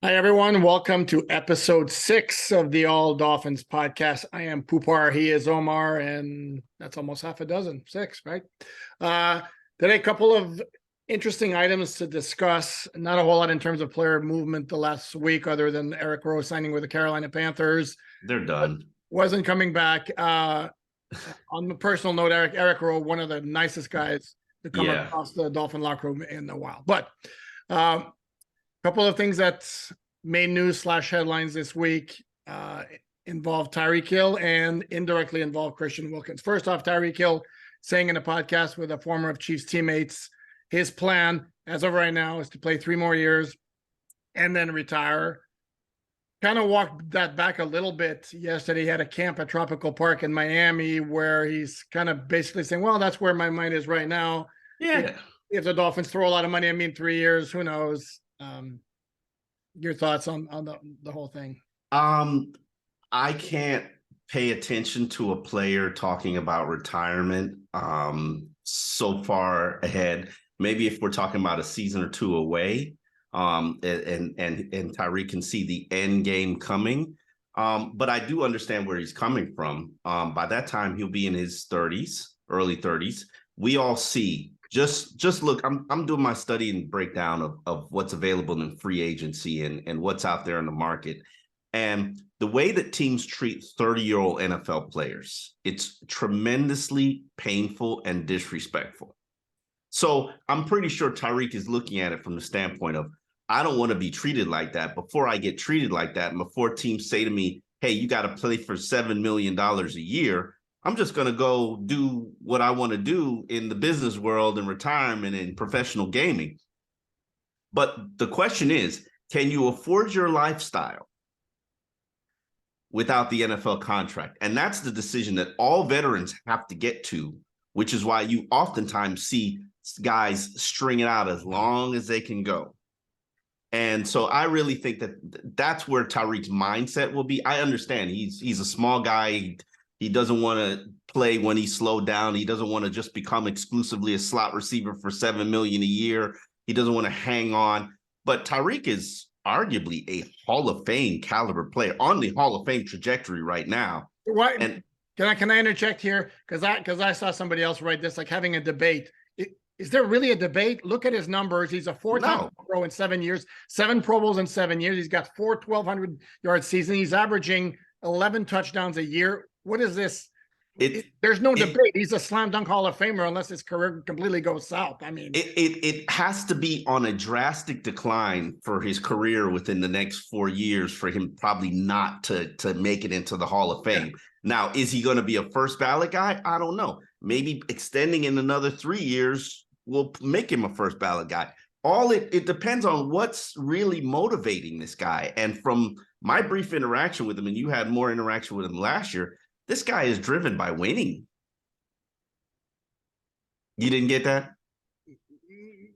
Hi, everyone. Welcome to episode 6 of the All Dolphins podcast. I am Poupart. He is Omar, and that's almost half a dozen. 6, right? Today, a couple of interesting items to discuss. Not a whole lot in terms of player movement the last week, other than Eric Rowe signing with the Carolina Panthers. They're done. Wasn't coming back. On a personal note, Eric Rowe, one of the nicest guys to come across the Dolphin locker room in a while. But couple of things that made news / headlines this week involve Tyreek Hill and indirectly involve Christian Wilkins. First off, Tyreek Hill saying in a podcast with a former of Chiefs teammates, his plan as of right now is to play 3 more years and then retire. Kind of walked that back a little bit yesterday. He had a camp at Tropical Park in Miami where he's kind of basically saying, well, that's where my mind is right now. Yeah. If the Dolphins throw a lot of money at me in 3 years, who knows? Your thoughts on the whole thing? I can't pay attention to a player talking about retirement so far ahead. Maybe if we're talking about a season or 2 away, and Tyreek can see the end game coming. But I do understand where he's coming from. By that time, he'll be in his 30s, early 30s. We all see. Just look, I'm doing my study and breakdown of what's available in free agency and what's out there in the market. And the way that teams treat 30-year-old NFL players, it's tremendously painful and disrespectful. So I'm pretty sure Tyreek is looking at it from the standpoint of, I don't want to be treated like that. Before I get treated like that, and before teams say to me, hey, you got to play for $7 million a year, I'm just going to go do what I want to do in the business world and retirement and professional gaming. But the question is, can you afford your lifestyle without the NFL contract? And that's the decision that all veterans have to get to, which is why you oftentimes see guys string it out as long as they can go. And so I really think that that's where Tyreek's mindset will be. I understand he's a small guy. He doesn't want to play when he's slowed down. He doesn't want to just become exclusively a slot receiver for $7 million a year. He doesn't want to hang on. But Tyreek is arguably a Hall of Fame caliber player on the Hall of Fame trajectory right now. Right. And can I interject here? Because I saw somebody else write this, like having a debate. Is there really a debate? Look at his numbers. He's a 4-time Pro in 7 years, 7 Pro Bowls in 7 years. He's got 4 1,200-yard seasons. He's averaging 11 touchdowns a year. What is this? There's no debate. He's a slam dunk Hall of Famer unless his career completely goes south. I mean, it has to be on a drastic decline for his career within the next 4 years for him probably not to make it into the Hall of Fame. Yeah. Now, is he going to be a first ballot guy? I don't know. Maybe extending in another 3 years will make him a first ballot guy. It depends on what's really motivating this guy. And from my brief interaction with him, and you had more interaction with him last year, this guy is driven by winning. You didn't get that?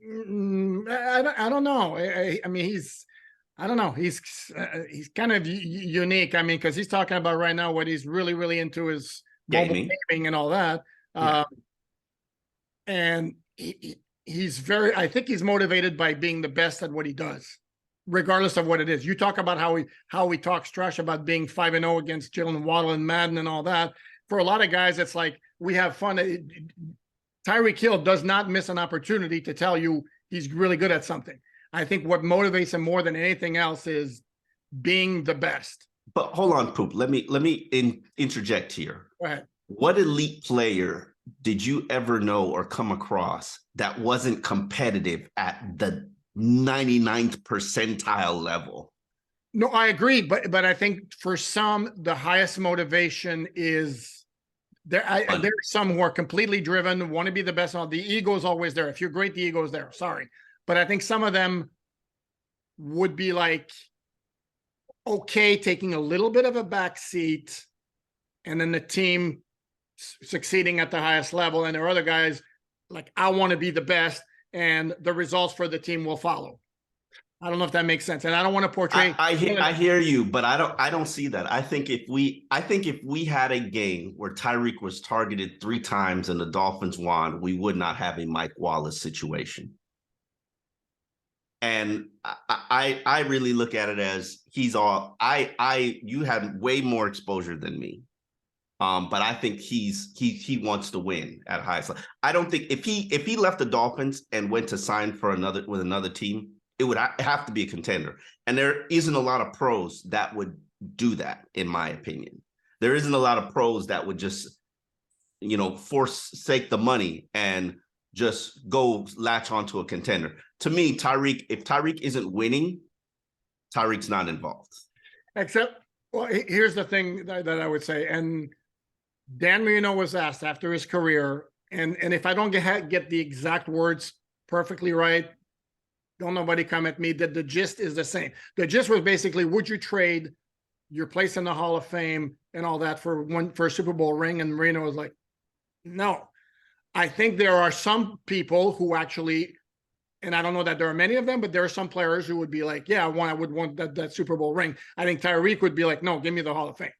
I don't know. I mean, I don't know. He's kind of unique. I mean, because he's talking about right now what he's really, really into is gaming and all that. Yeah. And he's I think he's motivated by being the best at what he does, regardless of what it is. You talk about how he talks trash about being 5-0 against Jalen Waddle and Madden and all that. For a lot of guys, it's like we have fun. Tyreek Hill does not miss an opportunity to tell you he's really good at something. I think what motivates him more than anything else is being the best. But hold on, Poop. Let me interject here. Go ahead. What elite player did you ever know or come across that wasn't competitive at the 99th percentile level? No, I agree. But I think for some, the highest motivation is there. There's some who are completely driven, want to be the best. The ego is always there. If you're great, the ego is there. Sorry. But I think some of them would be like, okay, taking a little bit of a back seat and then the team succeeding at the highest level. And there are other guys like, I want to be the best and the results for the team will follow. I don't know if that makes sense. And I don't want to portray. I hear you, but I don't see that. I think if we had a game where Tyreek was targeted 3 times and the Dolphins won, we would not have a Mike Wallace situation. And I really look at it as you had way more exposure than me. But I think he wants to win at highest level. I don't think if he left the Dolphins and went to sign for another team, it would have to be a contender. And there isn't a lot of pros that would do that, in my opinion. There isn't a lot of pros that would just, forsake the money and just go latch onto a contender. To me, if Tyreek isn't winning, Tyreek's not involved. Except, well, here's the thing that I would say, and Dan Marino was asked after his career, and if I don't get the exact words perfectly right, don't nobody come at me, that the gist is the same. The gist was basically, would you trade your place in the Hall of Fame and all that for a Super Bowl ring? And Marino was like, no. I think there are some people who actually, and I don't know that there are many of them, but there are some players who would be like, yeah, I would want that Super Bowl ring. I think Tyreek would be like, no, give me the Hall of Fame.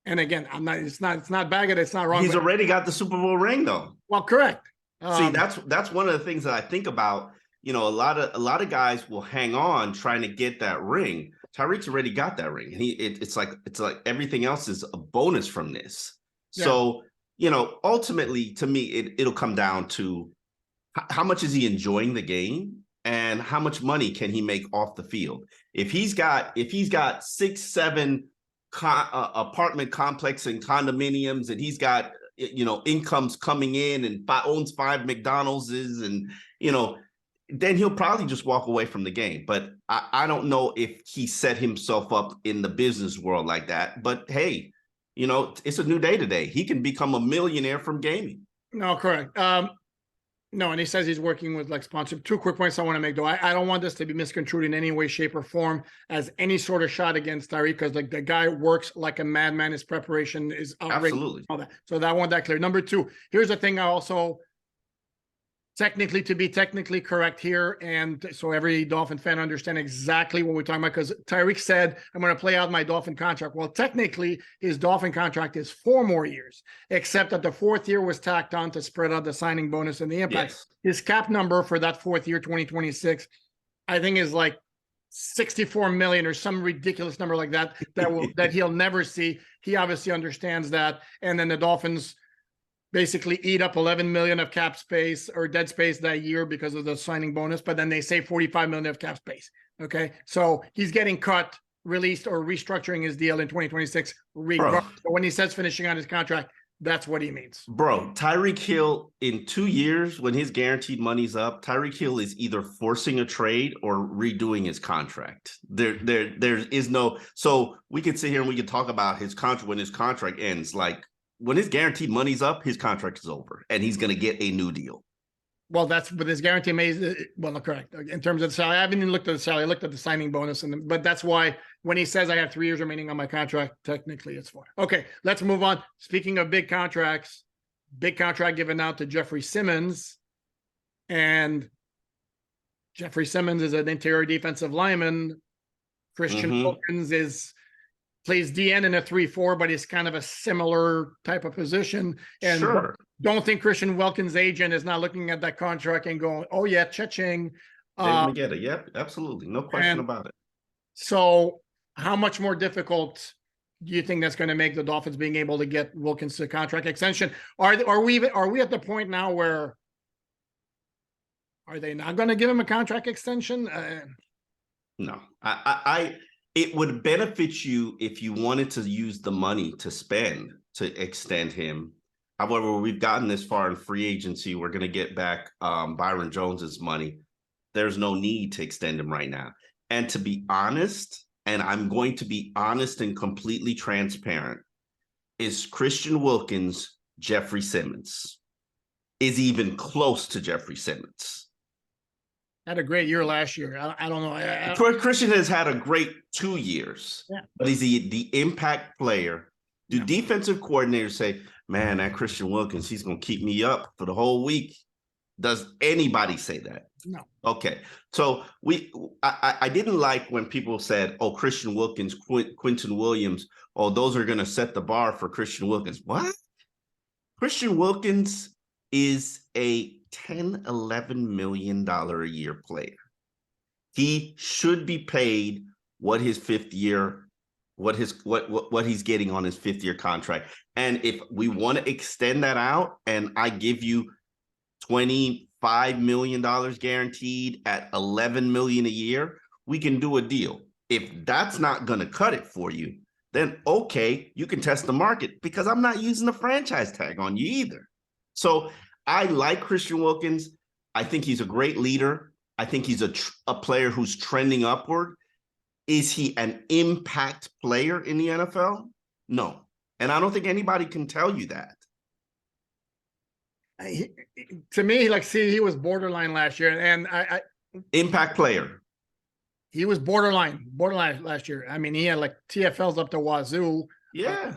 And again, it's not bagged, it's not wrong. He's already got the Super Bowl ring, though. Well, correct. See, that's one of the things that I think about. A lot of guys will hang on trying to get that ring. Tyreek's already got that ring. It's like everything else is a bonus from this. Yeah. So, ultimately, to me, it'll come down to how much is he enjoying the game and how much money can he make off the field. If he's got 6, 7 apartment complex and condominiums, and he's got incomes coming in and owns 5 McDonald's and then he'll probably just walk away from the game. But I don't know if he set himself up in the business world like that. But hey, it's a new day today. He can become a millionaire from gaming. No, correct. No, and he says he's working with sponsor. 2 quick points I want to make, though. I don't want this to be misconstrued in any way, shape, or form as any sort of shot against Tyreek, because the guy works like a madman. His preparation is outrageous. Absolutely. All that. So I want that clear. Number 2, here's the thing I also, to be technically correct here, and so every Dolphin fan understand exactly what we're talking about, because Tyreek said, I'm going to play out my Dolphin contract. Well, technically, his Dolphin contract is 4 more years, except that the 4th year was tacked on to spread out the signing bonus and the impact. Yes. His cap number for that 4th year, 2026, I think is like 64 million or some ridiculous number like that, that he'll never see. He obviously understands that. And then the Dolphins basically eat up 11 million of cap space or dead space that year because of the signing bonus, but then they save 45 million of cap space. Okay. So he's getting cut, released, or restructuring his deal in 2026. So when he says finishing on his contract, that's what he means. Bro, Tyreek Hill in 2 years, when his guaranteed money's up, Tyreek Hill is either forcing a trade or redoing his contract. There is no, so we could sit here and we could talk about his contract when his contract ends. When his guaranteed money's up, his contract is over, and he's going to get a new deal. Well, but his guarantee well, correct. In terms of the salary, I haven't even looked at the salary. I looked at the signing bonus, but that's why when he says I have 3 years remaining on my contract, technically it's 4. Okay, let's move on. Speaking of big contracts, big contract given out to Jeffrey Simmons, and Jeffrey Simmons is an interior defensive lineman. Christian Wilkins plays DN in a 3-4, but he's kind of a similar type of position. And don't think Christian Wilkins' agent is not looking at that contract and going, oh yeah, cha-ching. They're gonna get it. Yep, absolutely. No question about it. So how much more difficult do you think that's going to make the Dolphins being able to get Wilkins to contract extension? Are we at the point now where are they not going to give him a contract extension? No, it would benefit you if you wanted to use the money to spend to extend him. However, we've gotten this far in free agency. We're going to get back Byron Jones's money. There's no need to extend him right now. And to be honest, and I'm going to be honest and completely transparent, is Christian Wilkins Jeffrey Simmons? Is even close to Jeffrey Simmons? Had a great year last year. I don't know. Christian has had a great 2 years, but is he the impact player? Do defensive coordinators say, man, that Christian Wilkins, he's going to keep me up for the whole week? Does anybody say that? No. Okay. So I didn't like when people said, oh, Christian Wilkins, Quentin Williams, oh, those are going to set the bar for Christian Wilkins. What? Christian Wilkins is a $10-11 million a year player. He should be paid what his fifth year, what he's getting on his fifth-year contract. And if we want to extend that out, and I give you $25 million guaranteed at $11 million a year, we can do a deal. If that's not going to cut it for you, then okay, you can test the market, because I'm not using the franchise tag on you either. So I like Christian Wilkins. I think he's a great leader. I think he's a player who's trending upward. Is he an impact player in the NFL? No. And I don't think anybody can tell you that. To me, like, see, he was borderline last year, and I impact player. He was borderline last year. I mean, he had like TFLs up to wazoo. Yeah.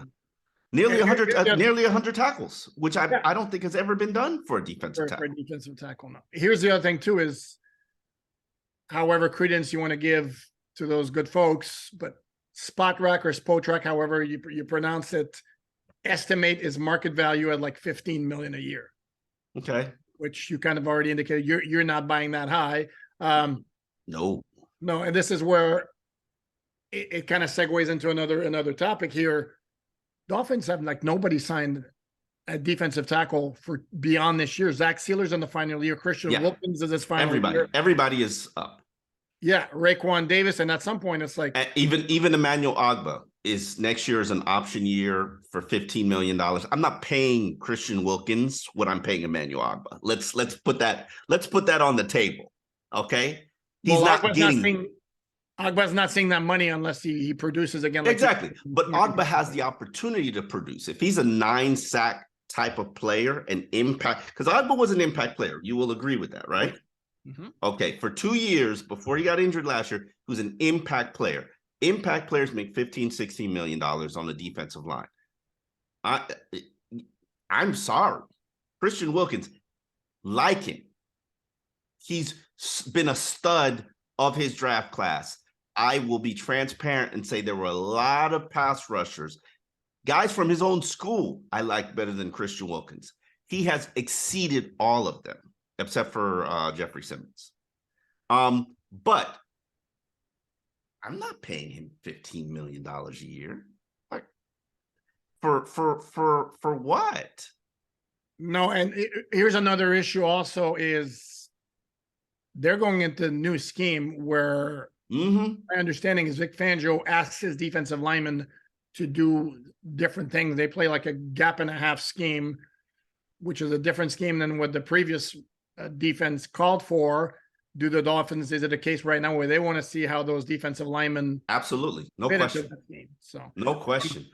Nearly 100 tackles, which I don't think has ever been done for a defensive tackle. For a defensive tackle, no. Here's the other thing too is, however credence you want to give to those good folks, but Spotrac or Spotrac, however you pronounce it, estimate his market value at like 15 million a year. Okay. Which you kind of already indicated you're not buying that high. No, and this is where it kind of segues into another topic here. Dolphins have like nobody signed a defensive tackle for beyond this year. Zach Sealer's in the final year. Christian Wilkins is his final year. Everybody is up. Yeah, Raekwon Davis, and at some point it's like even Emmanuel Ogbah is next year is an option year for $15 million. I'm not paying Christian Wilkins what I'm paying Emmanuel Ogbah. Let's put that on the table. Okay. He's not getting. Ogbah's not seeing that money unless he produces again. Like exactly. But Ogbah has the opportunity to produce. If he's a 9-sack type of player, an impact, because Ogbah was an impact player. You will agree with that, right? Mm-hmm. Okay. For 2 years before he got injured last year, he was an impact player. Impact players make $15-16 million on the defensive line. I'm sorry. Christian Wilkins, like him. He's been a stud of his draft class. I will be transparent and say there were a lot of pass rushers, guys from his own school, I like better than Christian Wilkins. He has exceeded all of them, except for Jeffrey Simmons. But I'm not paying him $15 million a year. Like, for what? No, and here's another issue also is they're going into a new scheme where my understanding is Vic Fangio asks his defensive linemen to do different things. They play like a gap and a half scheme, which is a different scheme than what the previous defense called for. Do the Dolphins, is it a case right now where they want to see how those defensive linemen absolutely no question no question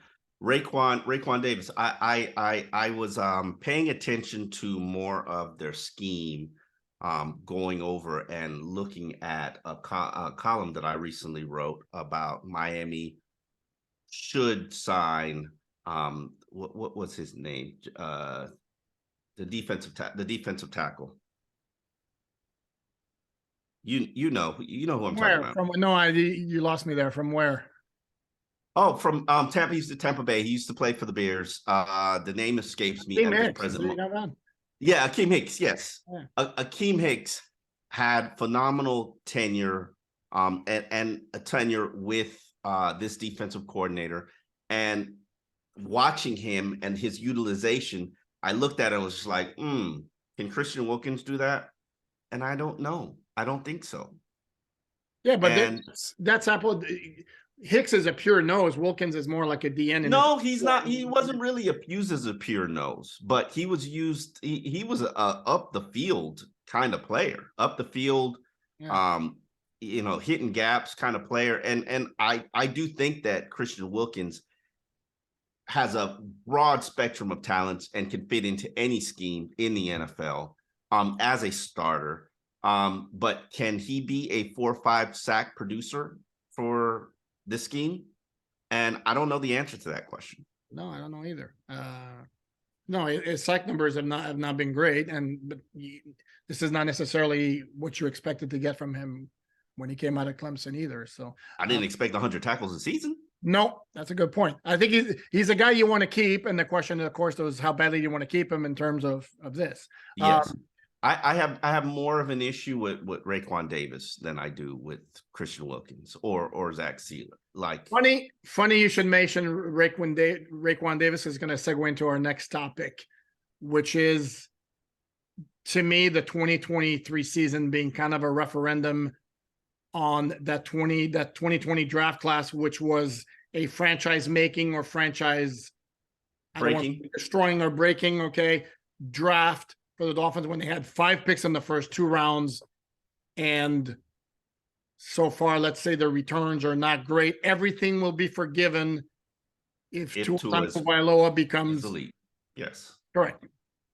Raekwon Davis, I was paying attention to more of their scheme, going over and looking at a column that I recently wrote about Miami should sign what was his name, the defensive tackle. You know who I'm talking about. You lost me there. From where? Oh, from Tampa. He's to Tampa Bay. He used to play for the Bears. The name escapes me at the present moment. Yeah, Akeem Hicks. Yes, yeah. Akeem Hicks had phenomenal tenure, and a tenure with this defensive coordinator. And watching him and his utilization, I looked at it and was just like, can Christian Wilkins do that? And I don't know. I don't think so. Yeah, but that's Apple. Hicks is a pure nose. Wilkins is more like a DN. No, he's not. He wasn't really used as a pure nose, but he was used. He was a up the field kind of player, up the field, hitting gaps kind of player. And I do think that Christian Wilkins has a broad spectrum of talents and can fit into any scheme in the NFL as a starter. But can he be a 4 or 5 sack producer for this scheme? And I don't know the answer to that question. No, I don't know either. No, his sack numbers have not been great, but this is not necessarily what you expected to get from him when he came out of Clemson either. So I didn't expect 100 tackles a season. No, that's a good point. I think he's a guy you want to keep, and the question, of course, was how badly you want to keep him in terms of this. Yes. I have more of an issue with Raekwon Davis than I do with Christian Wilkins or Zach Sealer. Like funny you should mention Raekwon Davis is going to segue into our next topic, which is, to me, the 2023 season being kind of a referendum on that 2020 draft class, which was a franchise making or franchise breaking, destroying or breaking, draft for the Dolphins when they had 5 picks in the first 2 rounds. And so far, let's say the returns are not great. Everything will be forgiven if Tua Tagovailoa becomes elite. Yes. Correct.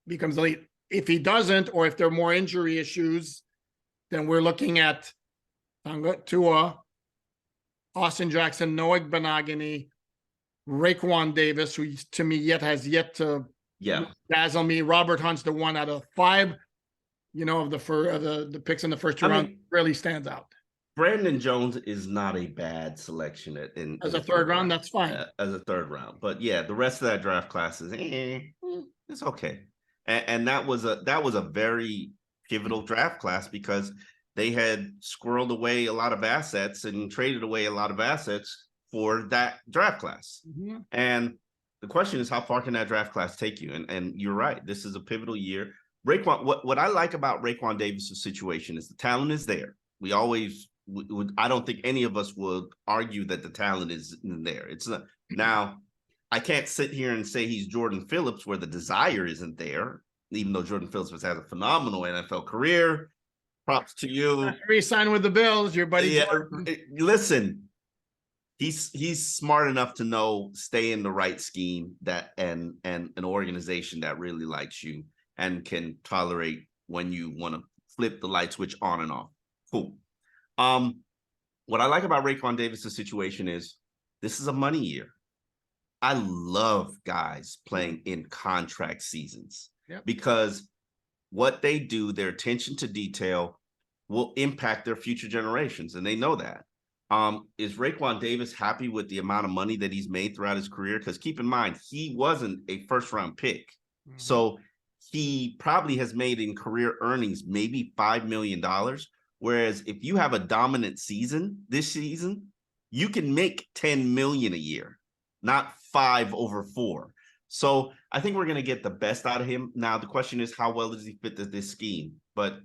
Becomes elite. If he doesn't, or if there are more injury issues, then we're looking at Tua, Austin Jackson, Noah Benogany, Raekwon Davis, who to me has yet to dazzle me. Robert Hunt's the one out of 5, of the picks in the first 2 rounds really stands out. Brandon Jones is not a bad selection as a third round. That's fine. As a third round, but yeah, the rest of that draft class is it's okay. And that was a very pivotal draft class because they had squirreled away a lot of assets and traded away a lot of assets for that draft class. Mm-hmm. And the question is, how far can that draft class take you? And you're right. This is a pivotal year. Raekwon, what I like about Raekwon Davis' situation is the talent is there. I don't think any of us would argue that the talent is there. It's not. Now, I can't sit here and say he's Jordan Phillips where the desire isn't there, even though Jordan Phillips has had a phenomenal NFL career. Props to you. Re-sign with the Bills, your buddy. Yeah, listen, he's smart enough to know stay in the right scheme and an organization that really likes you and can tolerate when you want to flip the light switch on and off. Cool. What I like about Raekwon Davis' situation is this is a money year. I love guys playing in contract seasons because what they do, their attention to detail will impact their future generations. And they know that. Is Raekwon Davis happy with the amount of money that he's made throughout his career? Because keep in mind, he wasn't a first-round pick. Mm-hmm. So he probably has made in career earnings maybe $5 million. Whereas if you have a dominant season this season, you can make $10 million a year, not 5 over 4. So I think we're going to get the best out of him. Now, the question is, how well does he fit this scheme? But,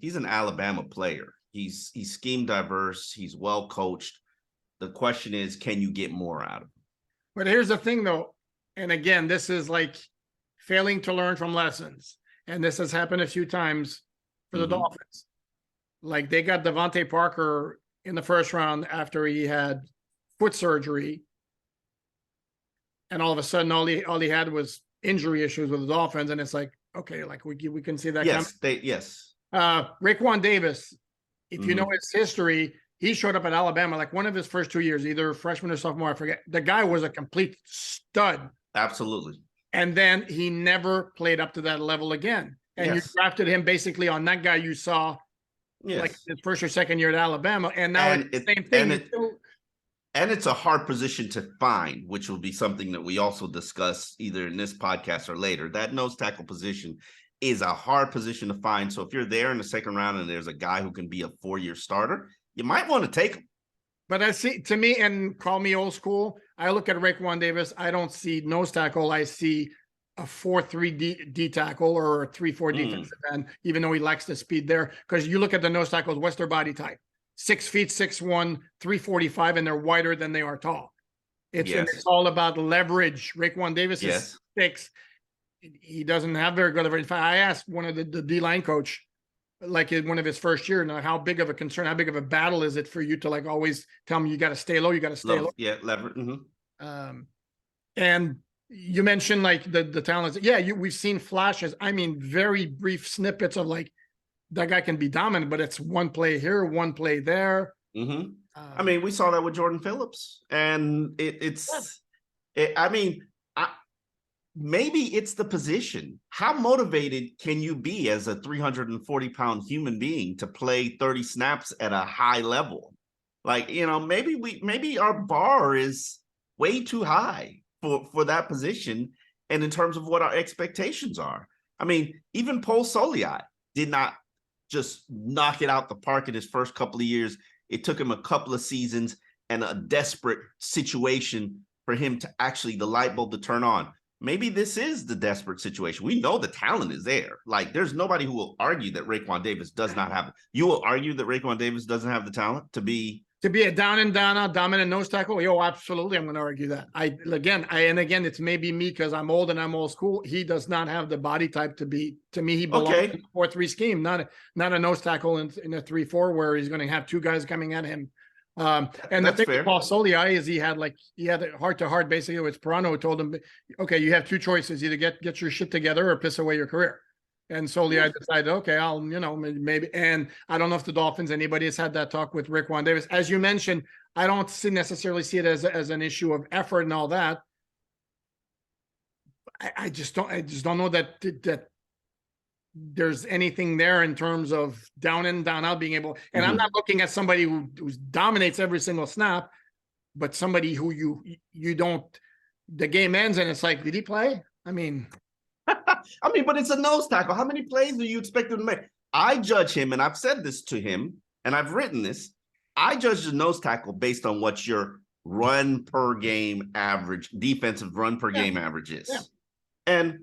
he's an Alabama player. He's scheme diverse. He's well coached. The question is, can you get more out of him? But here's the thing, though. And again, this is like failing to learn from lessons. And this has happened a few times for the Dolphins. Like they got Devontae Parker in the first round after he had foot surgery. And all of a sudden, all he had was injury issues with the Dolphins. And it's like, okay, like we can see that. Yes. Raekwon Davis, if you know his history, he showed up at Alabama like one of his first 2 years, either freshman or sophomore, I forget. The guy was a complete stud. Absolutely. And then he never played up to that level again. And you drafted him basically on that guy you saw like his first or second year at Alabama. And now it's the same thing. And it's a hard position to find, which will be something that we also discuss either in this podcast or later. That nose tackle position is a hard position to find. So if you're there in the second round and there's a guy who can be a 4-year starter, you might want to take him. But I see, to me, and call me old school, I look at Raekwon Davis, I don't see nose tackle. I see a 4-3 D tackle or a 3-4 defensive end, even though he lacks the speed there. Because you look at the nose tackles, what's their body type? 6 feet, 6'1", 345, and they're wider than they are tall. It's all about leverage. Raekwon Davis is 6. He doesn't have very good leverage. In fact, I asked one of the D-line coach, like in one of his first year, now how big of a concern, how big of a battle is it for you to like always tell him you got to stay low, you got to stay low. Yeah, leverage. Mm-hmm. And you mentioned like the talents. Yeah, we've seen flashes. I mean, very brief snippets of like that guy can be dominant, but it's one play here, one play there. Mm-hmm. I mean, we saw that with Jordan Phillips, and maybe it's the position. How motivated can you be as a 340-pound human being to play 30 snaps at a high level? Like, maybe our bar is way too high for that position, and in terms of what our expectations are. I mean, even Paul Soliai did not just knock it out the park in his first couple of years. It took him a couple of seasons and a desperate situation for him to actually, the light bulb to turn on. Maybe this is the desperate situation. We know the talent is there. Like, there's nobody who will argue that Raekwon Davis does not have it. You will argue that Raekwon Davis doesn't have the talent to be a down and down out dominant nose tackle. Yo, absolutely, I'm going to argue that. Again, it's maybe me because I'm old and I'm old school. He does not have the body type to be. To me, he belongs in the 4-3 scheme, not a nose tackle in a 3-4 where he's going to have two guys coming at him. And that's the thing with Paul Soliai is he had a heart-to-heart basically with Pirano, who told him, okay, you have two choices: either get your shit together or piss away your career. And Soliai decided, okay, I'll, maybe. And I don't know if the Dolphins, anybody has had that talk with Raekwon Davis. As you mentioned, I don't necessarily see it as an issue of effort and all that. I just don't know that there's anything there in terms of down in, down out being able. And I'm not looking at somebody who dominates every single snap, but somebody who you don't. The game ends and it's like, did he play? I mean, but it's a nose tackle. How many plays do you expect him to make? I judge him, and I've said this to him, and I've written this. I judge the nose tackle based on what your run per game average, defensive run per game average is. Yeah. And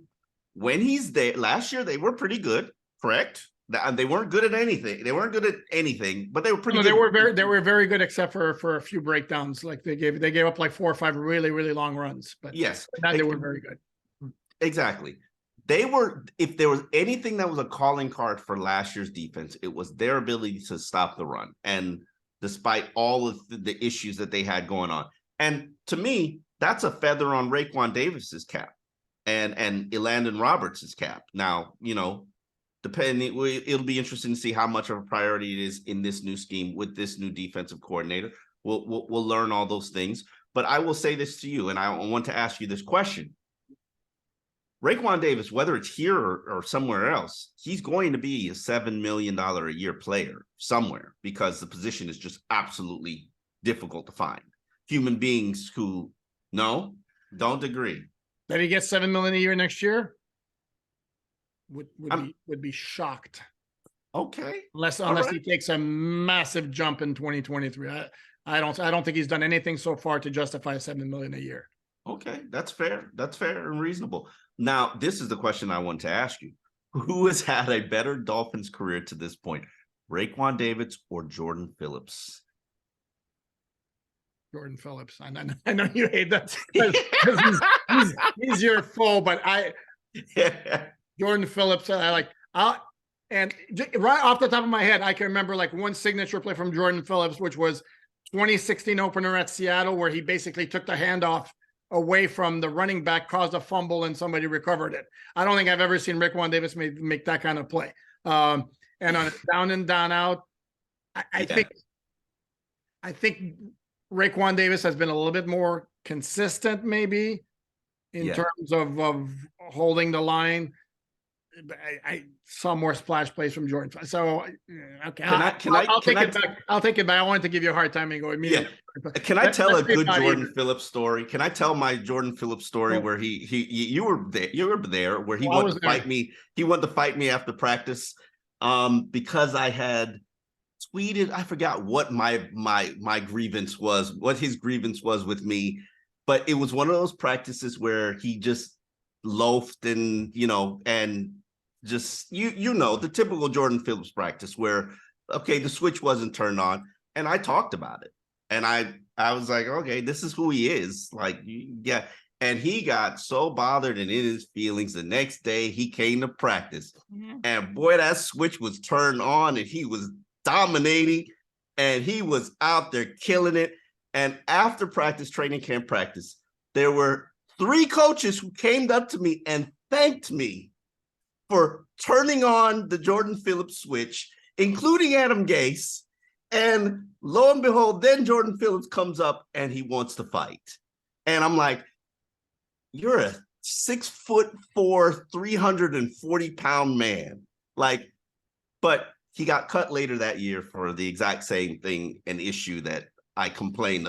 when he's there, last year they were pretty good, correct? They weren't good at anything. They weren't good at anything, but they were pretty good. They were very good, except for a few breakdowns. Like they gave up like 4 or 5 really, really long runs. But yes, they were very good. Exactly. They were, if there was anything that was a calling card for last year's defense, it was their ability to stop the run. And despite all of the issues that they had going on. And to me, that's a feather on Raekwon Davis's cap and Elandon Roberts' cap. Now, it'll be interesting to see how much of a priority it is in this new scheme with this new defensive coordinator. We'll learn all those things. But I will say this to you, and I want to ask you this question. Raekwon Davis, whether it's here or somewhere else, he's going to be a $7 million a year player somewhere because the position is just absolutely difficult to find. Human beings who don't agree. That he gets $7 million a year next year would be shocked. Okay. Unless he takes a massive jump in 2023. I don't think he's done anything so far to justify $7 million a year. Okay, that's fair. That's fair and reasonable. Now, this is the question I want to ask you. Who has had a better Dolphins career to this point, Raekwon Davis or Jordan Phillips? Jordan Phillips. I know you hate that. he's your foe, but Jordan Phillips, and right off the top of my head, I can remember like one signature play from Jordan Phillips, which was 2016 opener at Seattle, where he basically took the handoff away from the running back, caused a fumble, and somebody recovered it. I don't think I've ever seen Raekwon Davis make that kind of play. And on a down and down out, I think Raekwon Davis has been a little bit more consistent, maybe in terms of holding the line. I saw more splash plays from Jordan. So okay, I'll take it back. I'll take it back. I wanted to give you a hard time and go immediately. Yeah. Can I tell a good Jordan Phillips story? Can I tell my Jordan Phillips story where you were there where he wanted to fight me? He wanted to fight me after practice because I had tweeted. I forgot what my grievance was, what his grievance was with me, but it was one of those practices where he just loafed and just the typical Jordan Phillips practice where the switch wasn't turned on, and I talked about it, and I was like, okay, this is who he is, and he got so bothered and in his feelings. The next day he came to practice, and boy, that switch was turned on, and he was dominating, and he was out there killing it. And after practice, training camp practice, there were 3 coaches who came up to me and thanked me for turning on the Jordan Phillips switch, including Adam Gase. And lo and behold, then Jordan Phillips comes up and he wants to fight. And I'm like, you're a 6'4", 340-pound man. But he got cut later that year for the exact same thing, an issue that I complained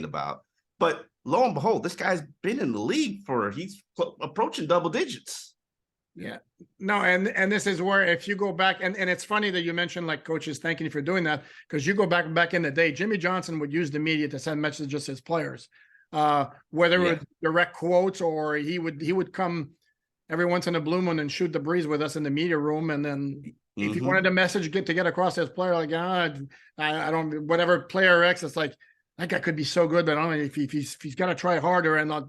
about. But lo and behold, this guy's been in the league he's approaching double digits. Yeah. No, and this is where if you go back, and it's funny that you mentioned like coaches thanking you for doing that, because you go back in the day, Jimmy Johnson would use the media to send messages to his players. Whether it was direct quotes or he would come every once in a blue moon and shoot the breeze with us in the media room. And then if you wanted a message to get across to his player, like, I don't, whatever player X, it's like, that guy could be so good, but I don't know if he's got to try harder and not,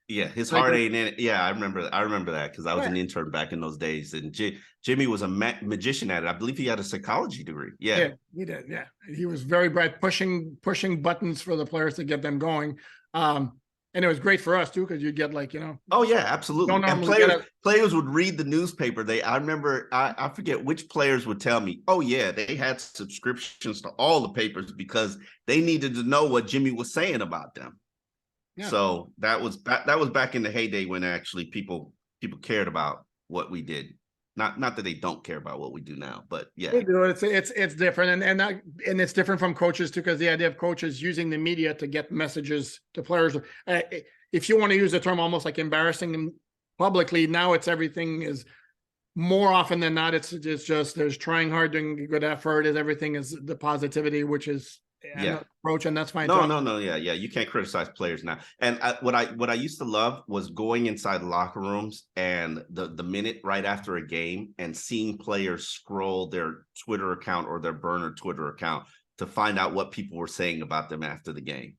Yeah, his heart ain't in it. Yeah, I remember that because I was an intern back in those days, and Jimmy was a magician at it. I believe he had a psychology degree. Yeah, he did. Yeah, he was very bright, pushing buttons for the players to get them going. And it was great for us too, because you'd get like, Oh yeah, absolutely. And players would read the newspaper. I remember, I forget which players would tell me, oh yeah, they had subscriptions to all the papers because they needed to know what Jimmy was saying about them. Yeah. So that was back in the heyday when actually people cared about what we did. Not that they don't care about what we do now, but yeah, it's different, and it's different from coaches too, because the idea of coaches using the media to get messages to players. If you want to use the term almost like embarrassing them publicly, now everything is more often than not. It's just there's trying hard, doing a good effort. Everything is the positivity, which is approach, and that's fine. No, yeah. You can't criticize players now. And what I used to love was going inside locker rooms and the minute right after a game and seeing players scroll their Twitter account or their burner Twitter account to find out what people were saying about them after the game,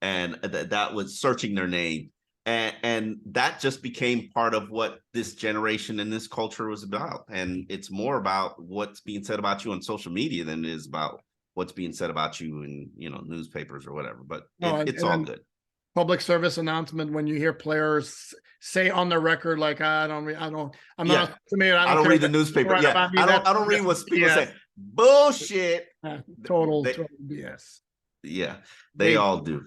and that was searching their name, and that just became part of what this generation and this culture was about. And it's more about what's being said about you on social media than it is about what's being said about you in newspapers or whatever, but it's all good. Public service announcement when you hear players say on the record, like, I don't read the newspaper. Yeah, I don't read what people say. Bullshit. Total BS. Yeah, they all do.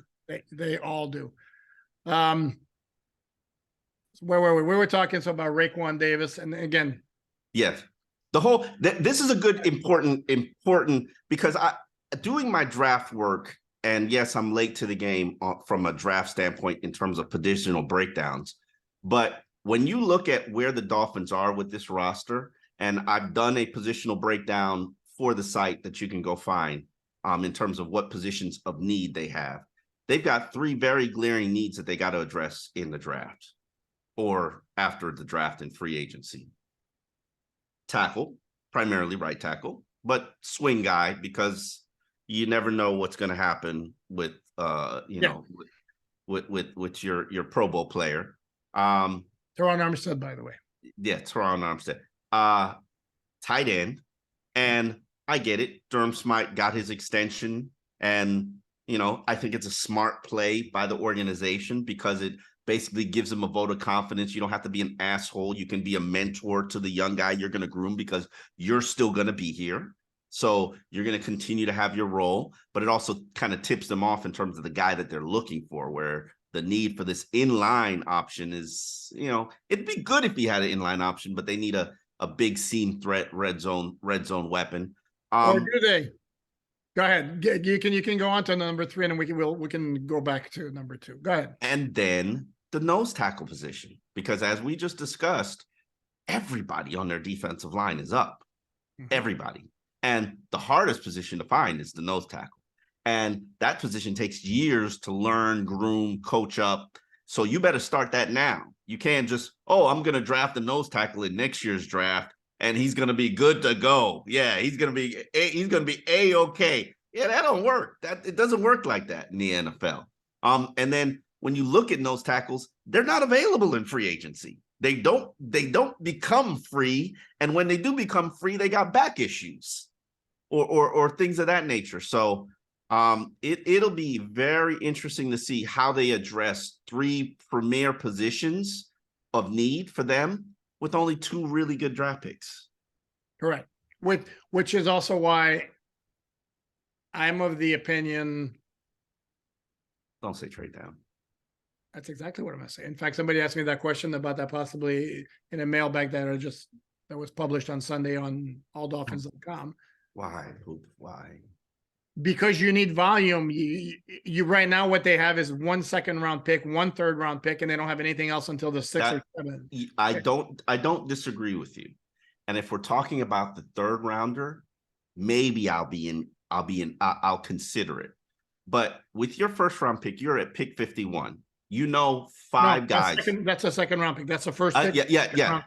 They all do. Where were we? We were talking about Raekwon Davis, and again, yes. This is a good, important, because doing my draft work, and yes, I'm late to the game from a draft standpoint in terms of positional breakdowns. But when you look at where the Dolphins are with this roster, and I've done a positional breakdown for the site that you can go find in terms of what positions of need they have. They've got 3 very glaring needs that they got to address in the draft or after the draft and free agency. Tackle, primarily right tackle, but swing guy, because you never know what's going to happen with with your Pro Bowl player. Teron Armstead, by the way. Yeah, Teron Armstead. Tight end, and I get it. Durham Smythe got his extension, and I think it's a smart play by the organization because it basically gives them a vote of confidence. You don't have to be an asshole. You can be a mentor to the young guy you're going to groom because you're still going to be here. So you're going to continue to have your role, but it also kind of tips them off in terms of the guy that they're looking for, where the need for this inline option is, it'd be good if he had an inline option, but they need a big seam threat, red zone weapon. Or do they? Go ahead. You can go on to number 3, and we can go back to number 2. Go ahead. And then the nose tackle position, because as we just discussed, everybody on their defensive line is up. Everybody. And the hardest position to find is the nose tackle. And that position takes years to learn, groom, coach up. So you better start that now. You can't just, I'm going to draft the nose tackle in next year's draft, and he's going to be good to go. Yeah, he's going to be A-okay. Yeah, that don't work. It doesn't work like that in the NFL. And then when you look at nose tackles, they're not available in free agency. They don't become free, and when they do become free, they got back issues or things of that nature. So it'll be very interesting to see how they address 3 premier positions of need for them with only 2 really good draft picks. Correct. Which is also why I'm of the opinion. Don't say trade down. That's exactly what I'm going to say. In fact, somebody asked me that question about that possibly in a mailbag that was published on Sunday on alldolphins.com. Why? Why? because you need volume, you right now what they have is 1 second round pick, 1 third round pick, and they don't have anything else until the 6th or 7th. I don't disagree with you. And if we're talking about the third rounder, maybe I'll consider it. But with your first round pick, you're at pick 51. You know, five guys. That's a second round pick. That's the first pick. Yeah.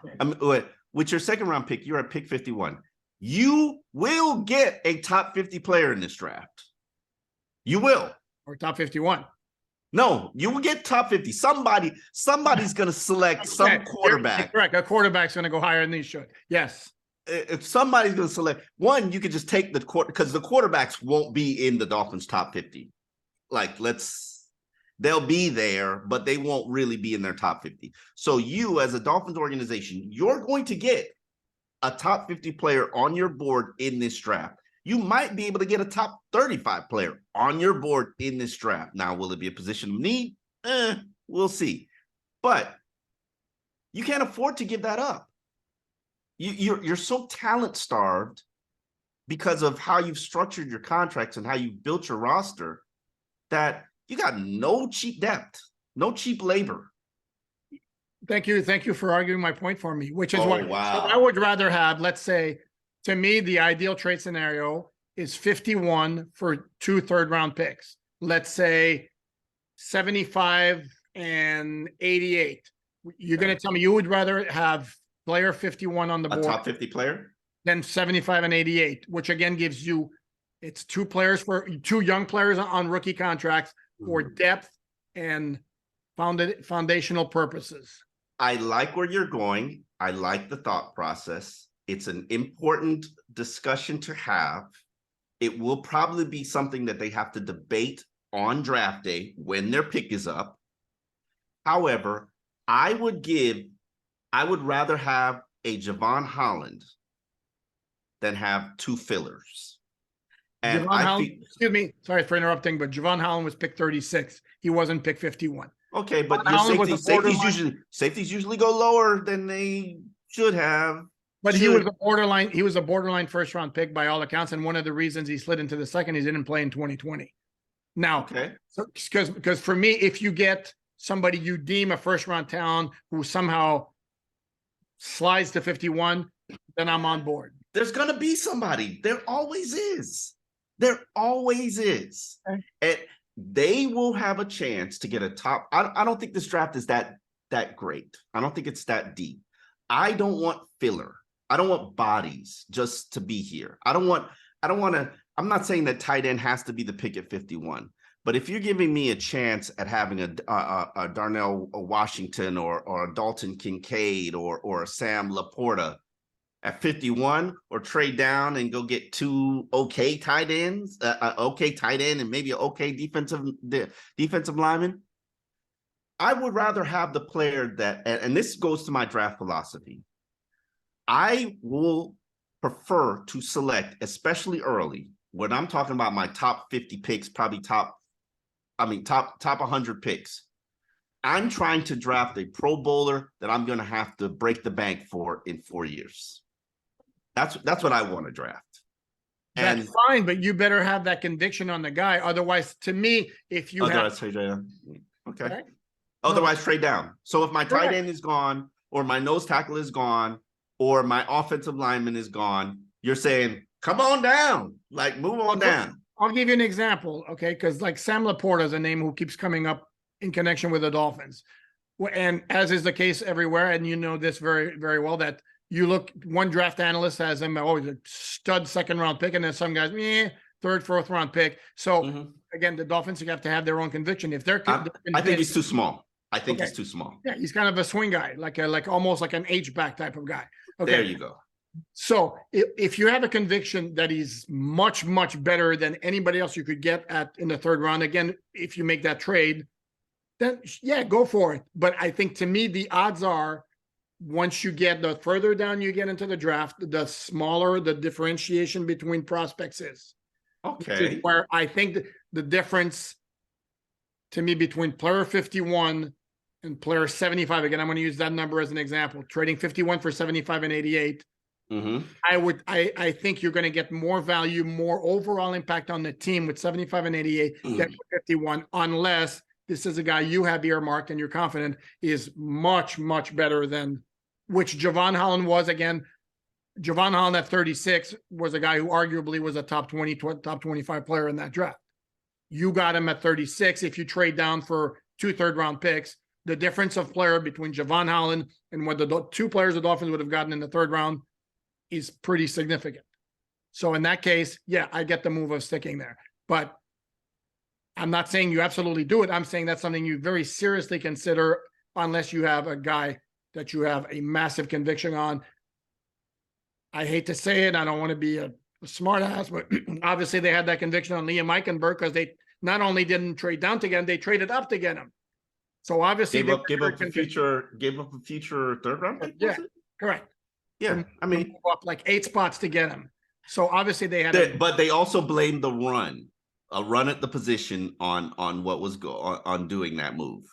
With your second round pick, you're at pick 51. You will get a top 50 player in this draft. You will. Or top 51. No, you will get top 50. Somebody's going to select some quarterback. You're correct. A quarterback's going to go higher than he should. Yes. If somebody's going to select one, you could just take the quarter, because the quarterbacks won't be in the Dolphins top 50. They'll be there, but they won't really be in their top 50. So you, as a Dolphins organization, you're going to get a top 50 player on your board in this draft. You might be able to get a top 35 player on your board in this draft. Now, will it be a position of need? We'll see. But you can't afford to give that up. You're so talent starved because of how you've structured your contracts and how you've built your roster that you got no cheap depth, no cheap labor. Thank you for arguing my point for me, which is what wow. I would rather have. Let's say, to me, the ideal trade scenario is 51 for 2 third-round picks. Let's say 75 and 88. You're going to tell me you would rather have player 51 on the board, a top 50 player, than 75 and 88, which again gives you, it's 2 young players on rookie contracts for depth and foundational purposes. I like where you're going. I like the thought process. It's an important discussion to have. It will probably be something that they have to debate on draft day when their pick is up. However, I would rather have a Javon Holland than have 2 fillers. And excuse me, sorry for interrupting, but Javon Holland was pick 36. He wasn't pick 51. Okay, but your safeties usually go lower than they should have. But he was a borderline first round pick by all accounts, and one of the reasons he slid into the second, he didn't play in 2020. Now, so because for me, if you get somebody you deem a first round talent who somehow slides to 51, then I'm on board. There's gonna be somebody. There always is. There always is. Okay. And they will have a chance to get a top. I don't think this draft is that great. I don't think it's that deep. I don't want filler. I don't want bodies just to be here. I don't want to. I'm not saying that tight end has to be the pick at 51, but if you're giving me a chance at having a Darnell Washington or a Dalton Kincaid or a Sam Laporta at 51, or trade down and go get 2 okay tight ends, okay tight end and maybe an okay defensive lineman, I would rather have the player that, and this goes to my draft philosophy, I will prefer to select, especially early, when I'm talking about my top 50 picks, probably top 100 picks. I'm trying to draft a Pro Bowler that I'm going to have to break the bank for in 4 years. That's what I want to draft. And that's fine, but you better have that conviction on the guy. Otherwise, to me, if you trade down. Okay. Right? Otherwise, trade down. So if my tight end is gone, or my nose tackle is gone, or my offensive lineman is gone, you're saying, come on down, move on down. I'll give you an example, okay? Because Sam Laporta is a name who keeps coming up in connection with the Dolphins. And as is the case everywhere, and you know this very, very well, that you look, one draft analyst has him, he's a stud second round pick, and then some guys, third, fourth round pick. So again, the Dolphins have to have their own conviction. If they're, I think he's too small. I think he's too small. Yeah, he's kind of a swing guy, almost like an H-back type of guy. Okay. There you go. So if you have a conviction that he's much, much better than anybody else you could get in the third round, again, if you make that trade, then go for it. But I think, to me, the odds are, once you get the further down you get into the draft, the smaller the differentiation between prospects is. Okay. Where I think the difference, to me, between player 51 and player 75, again, I'm going to use that number as an example, trading 51 for 75 and 88. I think you're going to get more value, more overall impact on the team with 75 and 88 than with 51, unless this is a guy you have earmarked and you're confident is much, much better than which Javon Holland was. Again, Javon Holland at 36 was a guy who arguably was a top 20, top 25 player in that draft. You got him at 36. If you trade down for 2 third-round picks, the difference of player between Javon Holland and what the 2 players the Dolphins would have gotten in the 3rd round is pretty significant. So in that case, yeah, I get the move of sticking there. But I'm not saying you absolutely do it. I'm saying that's something you very seriously consider unless you have a guy that you have a massive conviction on. I hate to say it. I don't want to be a smart ass, but obviously they had that conviction on Liam Eichenberg because they not only didn't trade down to get him, they traded up to get him. So obviously gave up a future 3rd round pick. Yeah, correct. Yeah, I mean, up like 8 spots to get him. So obviously they had, but they also blamed the a run at the position on what was on doing that move.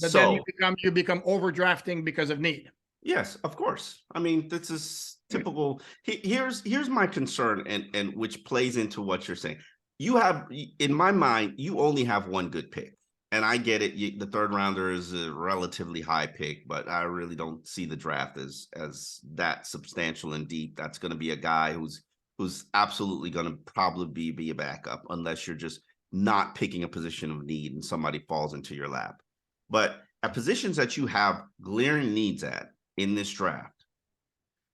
But so then you become overdrafting because of need. Yes, of course. I mean, this is typical. Here's my concern, and which plays into what you're saying. You have, in my mind, you only have one good pick. And I get it. The 3rd rounder is a relatively high pick, but I really don't see the draft as that substantial and deep. That's going to be a guy who's absolutely going to probably be a backup unless you're just not picking a position of need and somebody falls into your lap. But at positions that you have glaring needs at in this draft,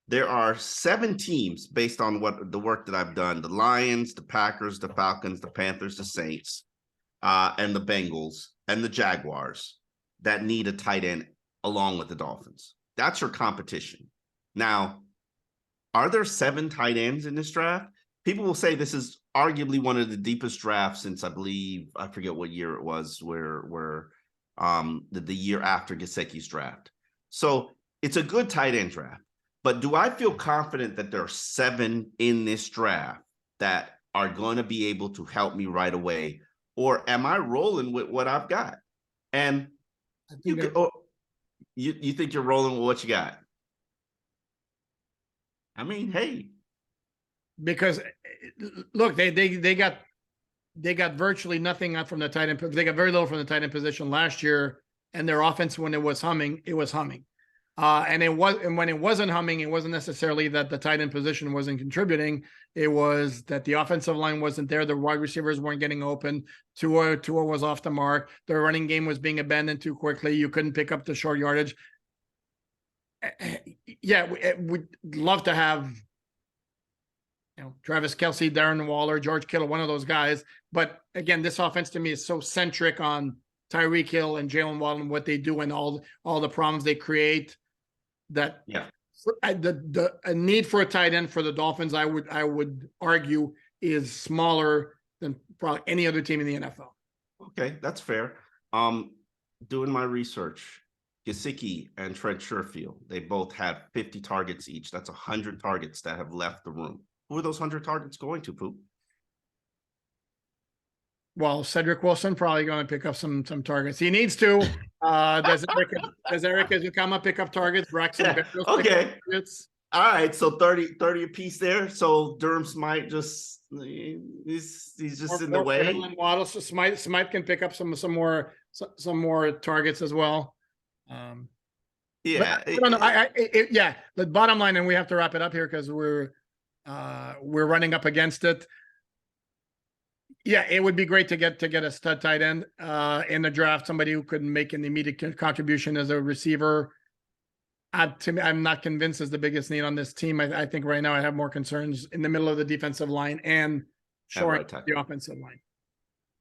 there are 7 teams based on what the work that I've done: the Lions, the Packers, the Falcons, the Panthers, the Saints, and the Bengals and the Jaguars that need a tight end along with the Dolphins. That's your competition. Now, are there 7 tight ends in this draft? People will say this is arguably one of the deepest drafts since, I forget what year it was, where the year after Gesicki's draft. So it's a good tight end draft. But do I feel confident that there are 7 in this draft that are going to be able to help me right away? Or am I rolling with what I've got? And you think you're rolling with what you got? I mean, hey. Because look, they got virtually nothing from the tight end. They got very little from the tight end position last year, and their offense, when it was humming, it was humming. And when it wasn't humming, it wasn't necessarily that the tight end position wasn't contributing. It was that the offensive line wasn't there. The wide receivers weren't getting open. Tua was off the mark. The running game was being abandoned too quickly. You couldn't pick up the short yardage. Yeah, we'd love to have, Travis Kelce, Darren Waller, George Kittle, one of those guys. But again, this offense to me is so centric on Tyreek Hill and Jalen Waddle and what they do and all the problems they create, that a need for a tight end for the Dolphins, I would argue, is smaller than probably any other team in the NFL. Okay, that's fair. Doing my research, Gesicki and Trent Sherfield, they both had 50 targets each. That's 100 targets that have left the room. Who are those 100 targets going to, Poop? Well, Cedric Wilson probably going to pick up some targets. He needs to. Does Eric Ezukanma pick up targets? Braxton Berrios okay. Targets? All right, so 30 apiece there. So Durham Smythe just he's just in the way. Waddle, so Smythe can pick up some more targets as well. Yeah. Yeah. The bottom line, and we have to wrap it up here because we're running up against it. Yeah, it would be great to get a stud tight end in the draft, somebody who could make an immediate contribution as a receiver. To me, I'm not convinced is the biggest need on this team. I think right now I have more concerns in the middle of the defensive line and shoring the offensive line.